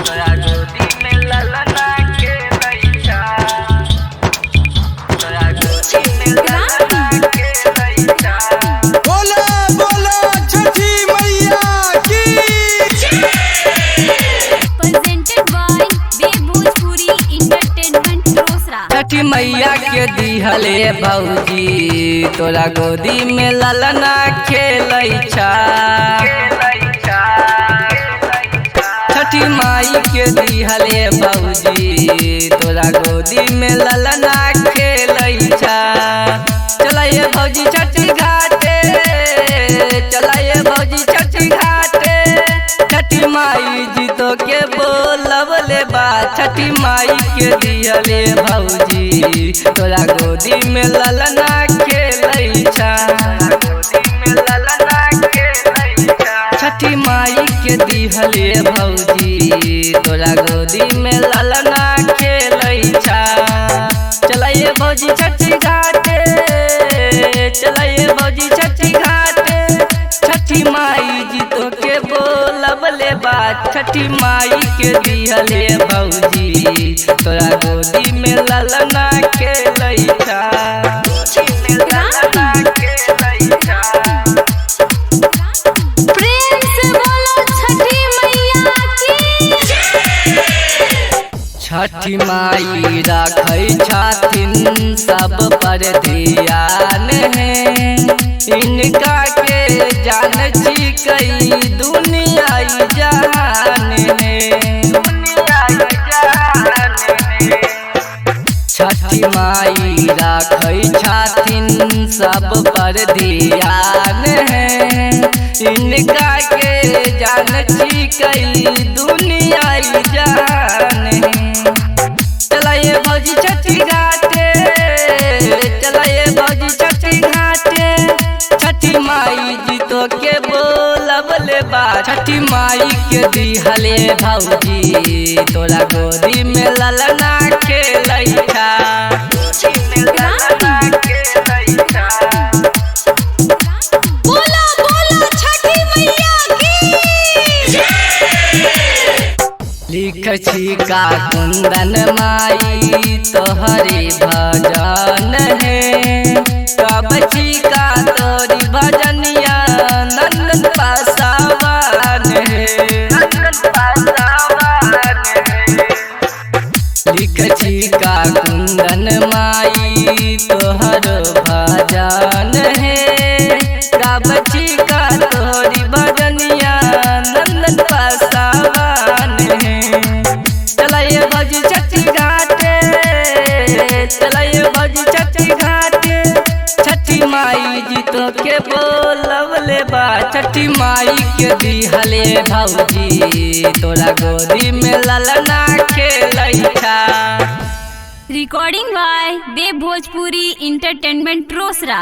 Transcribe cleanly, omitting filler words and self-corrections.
तोरा गोदी में ललना के लइका, तोरा गोदी में ललना के लइका। बोला बोला छठी मैया की। Presented by Dev Bhojpuri Entertainment Rosra। छठी मैया के दिहले भौजी तोरा गोदी में ललना खेलैछा। छठी माई के दिहले भौजी तोरा गोदी में ललना खेलैछा। चलाइए भौजी छठी घाटे, चलाइए भौजी छठी घाटे। छठी माई जी तो के बोलबले बा, छठी माई के दिहले भौजी तोरा गोदी में ललना खेलैछा। छठी माई के दिहले भौजी तोरा गोदी में ललना खेलैछा। चलाइए भौजी छठी घाटे, चलाइए भौजी छठी घाटे। छठी माई जी तो के बोलबले बा, छठी माई के दिहले भौजी तोरा गोदी में ललना खेलैछा। प्रेम से बोलो छठी मैया की। छठी माई राखै छथिन सब पर ध्यान है। इनका के जान छी कई दुनिया जहान है। छठी माई राखै छथिन सब पर ध्यान है। इनका के जान छी कई दुनिया जहान है। चलाइए भौजी छठी घाटे, चलाइए भौजी छठी घाटे। छठी माई जी तो के बोलबले बा, छठी माई के दिहले भौजी तोरा गोदी में ललना खेलैछा। बोलो बोलो छठी मैया की। लिखै छी का कुंदन माई तोहरी भजन है। कबची का तोरी भजनिया नंदन पासावान है। लिखै छी का कुंदन माई तोहर भजन है। कबची का तोरी भजनिया नंदन पासावान है। चलाइए भौजी छठी घाटे, चलाइए भौजी छठी घाटे। छठी माई जी तो के बोलबले बा, छठी माई के दिहले भौजी तोरा गोदी में ललना खेलैछा। Recording by Dev Bhojpuri Entertainment Rosra।